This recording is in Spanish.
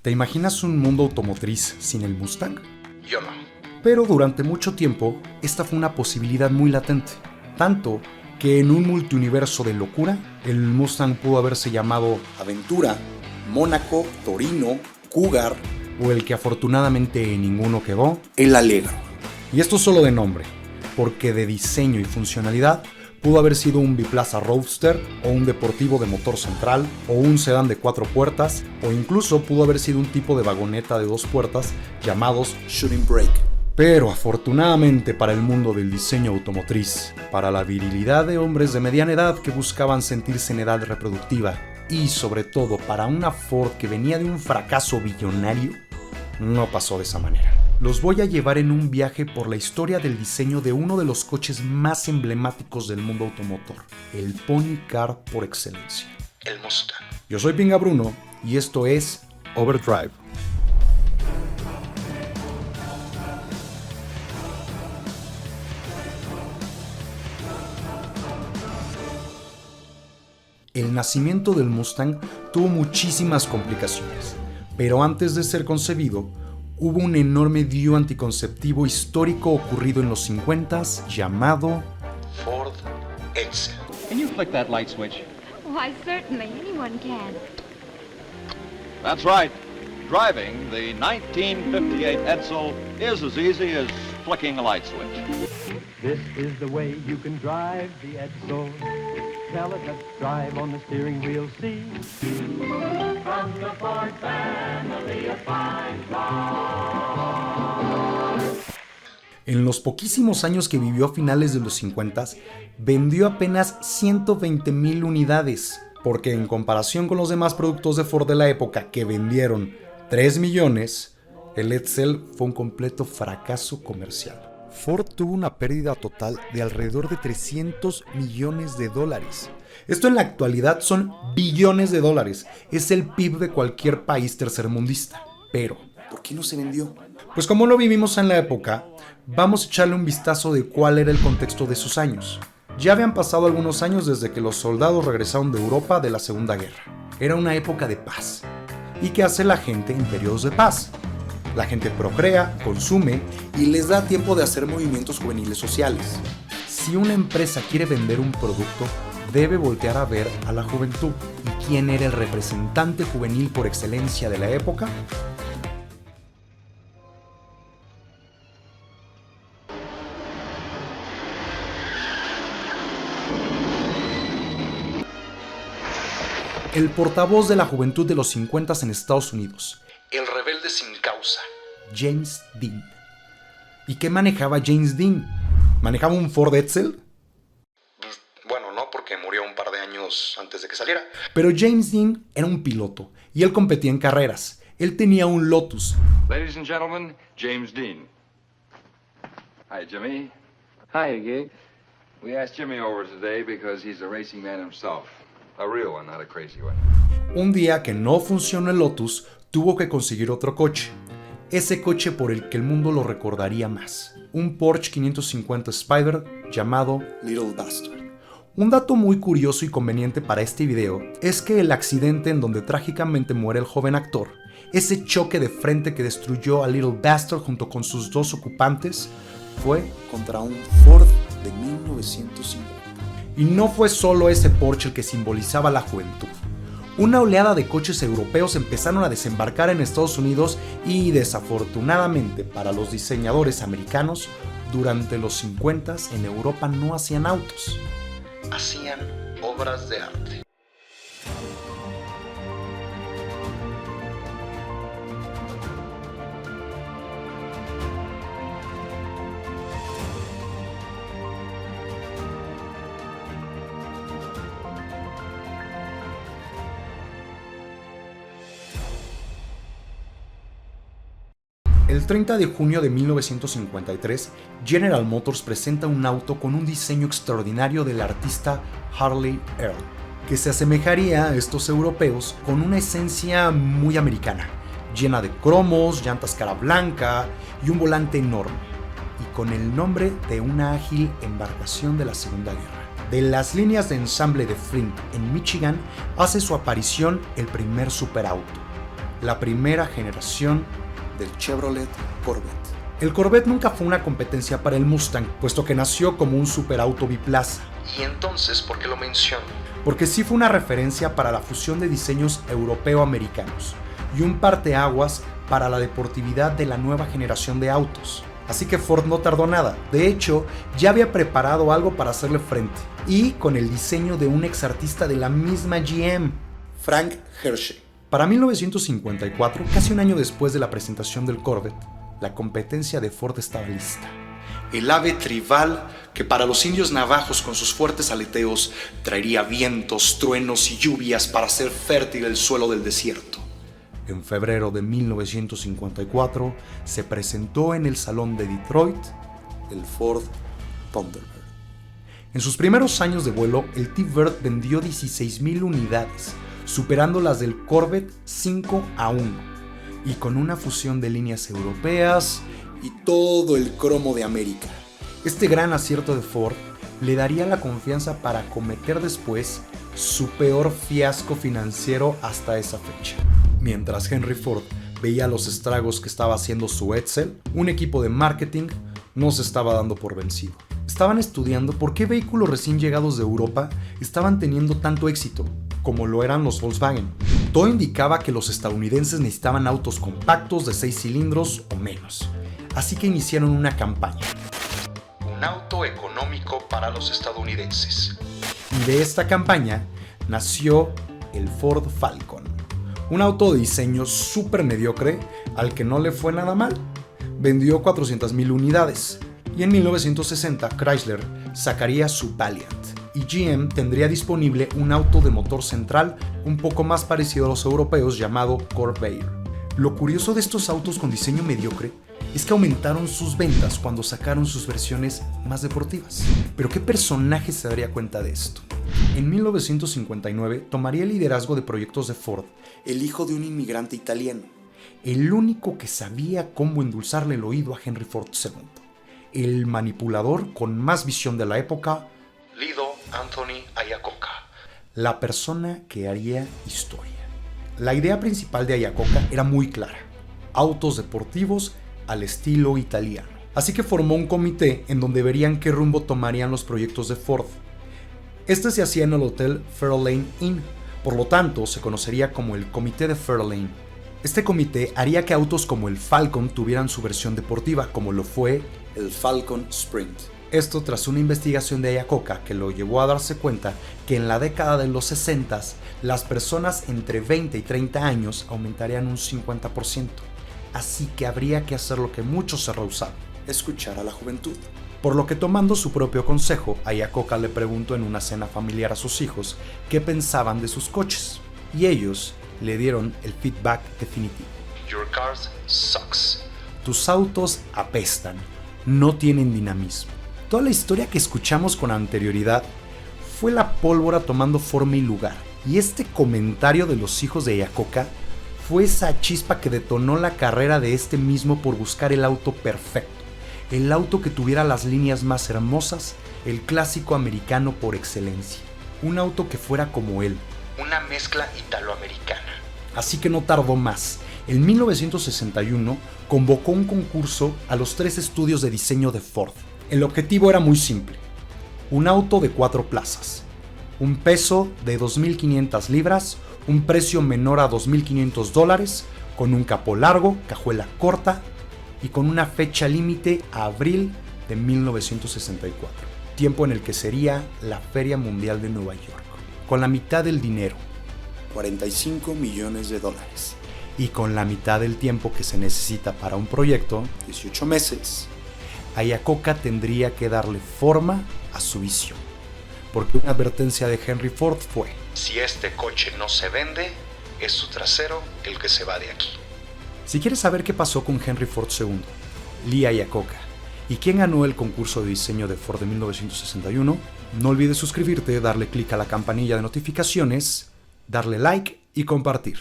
¿Te imaginas un mundo automotriz sin el Mustang? Yo no. Pero durante mucho tiempo, esta fue una posibilidad muy latente. Tanto que en un multiuniverso de locura, el Mustang pudo haberse llamado Aventura, Mónaco, Torino, Cougar o el que afortunadamente ninguno quedó, el Alegro. Y esto solo de nombre, porque de diseño y funcionalidad pudo haber sido un biplaza Roadster o un deportivo de motor central o un sedán de 4 puertas o incluso pudo haber sido un tipo de vagoneta de 2 puertas llamados Shooting Brake. Pero afortunadamente para el mundo del diseño automotriz, para la virilidad de hombres de mediana edad que buscaban sentirse en edad reproductiva y sobre todo para una Ford que venía de un fracaso billonario, no pasó de esa manera. Los voy a llevar en un viaje por la historia del diseño de uno de los coches más emblemáticos del mundo automotor, el Pony Car por excelencia, el Mustang. Yo soy Pinga Bruno y esto es Overdrive. El nacimiento del Mustang tuvo muchísimas complicaciones, pero antes de ser concebido, hubo un enorme lío anticonceptivo histórico ocurrido en los 50s llamado Ford Edsel. Can you flick that light switch? Why, certainly, anyone can. That's right. Driving the 1958 Edsel is as easy as flicking a light switch. This is the way you can drive the Edsel. Tell it, let's drive on the steering wheel, see. From the Ford family of fine cars. En los poquísimos años que vivió a finales de los 50s, vendió apenas 120,000 unidades, porque en comparación con los demás productos de Ford de la época que vendieron 3 millones, el Edsel fue un completo fracaso comercial. Ford tuvo una pérdida total de alrededor de $300 millones. Esto en la actualidad son billones de dólares. Es el PIB de cualquier país tercermundista. Pero, ¿por qué no se vendió? Pues como lo vivimos en la época, vamos a echarle un vistazo de cuál era el contexto de esos años. Ya habían pasado algunos años desde que los soldados regresaron de Europa de la Segunda Guerra. Era una época de paz. ¿Y qué hace la gente en periodos de paz? La gente procrea, consume y les da tiempo de hacer movimientos juveniles sociales. Si una empresa quiere vender un producto, debe voltear a ver a la juventud. ¿Y quién era el representante juvenil por excelencia de la época? El portavoz de la juventud de los 50s en Estados Unidos. El rebelde sin causa. James Dean. ¿Y qué manejaba James Dean? ¿Manejaba un Ford Edsel? Bueno, no, porque murió un par de años antes de que saliera. Pero James Dean era un piloto y él competía en carreras. Él tenía un Lotus. Ladies and gentlemen, James Dean. Hi, Jimmy. Hi, Gig. We asked Jimmy over today because he's a racing man himself. A real one, not a crazy one. Un día que no funcionó el Lotus, tuvo que conseguir otro coche. Ese coche por el que el mundo lo recordaría más. Un Porsche 550 Spider llamado Little Bastard. Un dato muy curioso y conveniente para este video es que el accidente en donde trágicamente muere el joven actor, ese choque de frente que destruyó a Little Bastard junto con sus 2 ocupantes, fue contra un Ford de 1950. Y no fue solo ese Porsche el que simbolizaba la juventud. Una oleada de coches europeos empezaron a desembarcar en Estados Unidos y desafortunadamente para los diseñadores americanos, durante los 50s en Europa no hacían autos. Hacían obras de arte. El 30 de junio de 1953, General Motors presenta un auto con un diseño extraordinario del artista Harley Earl, que se asemejaría a estos europeos con una esencia muy americana, llena de cromos, llantas cara blanca y un volante enorme, y con el nombre de una ágil embarcación de la Segunda Guerra. De las líneas de ensamble de Flint, en Michigan, hace su aparición el primer superauto, la primera generación del Chevrolet Corvette. El Corvette nunca fue una competencia para el Mustang, puesto que nació como un superauto biplaza. ¿Y entonces por qué lo menciono? Porque sí fue una referencia para la fusión de diseños europeo-americanos y un parteaguas para la deportividad de la nueva generación de autos. Así que Ford no tardó nada. De hecho, ya había preparado algo para hacerle frente, y con el diseño de un ex artista de la misma GM, Frank Hershey. Para 1954, casi un año después de la presentación del Corvette, la competencia de Ford estaba lista. El ave tribal que para los indios navajos con sus fuertes aleteos traería vientos, truenos y lluvias para hacer fértil el suelo del desierto. En febrero de 1954 se presentó en el Salón de Detroit el Ford Thunderbird. En sus primeros años de vuelo, el T-Bird vendió 16,000 unidades, superando las del Corvette 5-1, y con una fusión de líneas europeas y todo el cromo de América. Este gran acierto de Ford le daría la confianza para cometer después su peor fiasco financiero hasta esa fecha. Mientras Henry Ford veía los estragos que estaba haciendo su Edsel, un equipo de marketing no se estaba dando por vencido. Estaban estudiando por qué vehículos recién llegados de Europa estaban teniendo tanto éxito, como lo eran los Volkswagen. Todo indicaba que los estadounidenses necesitaban autos compactos de 6 cilindros o menos. Así que iniciaron una campaña. Un auto económico para los estadounidenses. Y de esta campaña nació el Ford Falcon. Un auto de diseño súper mediocre al que no le fue nada mal. Vendió 400,000 unidades. Y en 1960 Chrysler sacaría su Valiant. Y GM tendría disponible un auto de motor central un poco más parecido a los europeos llamado Corvair. Lo curioso de estos autos con diseño mediocre es que aumentaron sus ventas cuando sacaron sus versiones más deportivas. Pero ¿qué personaje se daría cuenta de esto? En 1959 tomaría el liderazgo de proyectos de Ford el hijo de un inmigrante italiano, el único que sabía cómo endulzarle el oído a Henry Ford II, el manipulador con más visión de la época, Lido Anthony Iacocca, la persona que haría historia. La idea principal de Iacocca era muy clara: autos deportivos al estilo italiano. Así que formó un comité en donde verían qué rumbo tomarían los proyectos de Ford. Este se hacía en el Hotel Fairlane Inn, por lo tanto se conocería como el Comité de Fairlane. Este comité haría que autos como el Falcon tuvieran su versión deportiva, como lo fue el Falcon Sprint. Esto tras una investigación de Iacocca que lo llevó a darse cuenta que en la década de los 60 las personas entre 20 y 30 años aumentarían un 50%. Así que habría que hacer lo que muchos se rehusaban: escuchar a la juventud. Por lo que, tomando su propio consejo, Iacocca le preguntó en una cena familiar a sus hijos qué pensaban de sus coches, y ellos le dieron el feedback definitivo: Your cars sucks. Tus autos apestan, no tienen dinamismo. Toda la historia que escuchamos con anterioridad fue la pólvora tomando forma y lugar, y este comentario de los hijos de Iacocca fue esa chispa que detonó la carrera de este mismo por buscar el auto perfecto, el auto que tuviera las líneas más hermosas, el clásico americano por excelencia, un auto que fuera como él, una mezcla italoamericana. Así que no tardó más. En 1961 convocó un concurso a los 3 estudios de diseño de Ford. El objetivo era muy simple: un auto de 4 plazas, un peso de 2.500 libras, un precio menor a $2.500, con un capó largo, cajuela corta y con una fecha límite a abril de 1964, tiempo en el que sería la Feria Mundial de Nueva York. Con la mitad del dinero, $45 millones, y con la mitad del tiempo que se necesita para un proyecto, 18 meses, Iacocca tendría que darle forma a su visión, porque una advertencia de Henry Ford fue: si este coche no se vende, es su trasero el que se va de aquí. Si quieres saber qué pasó con Henry Ford II, Lee Iacocca, y quién ganó el concurso de diseño de Ford de 1961, no olvides suscribirte, darle clic a la campanilla de notificaciones, darle like y compartir.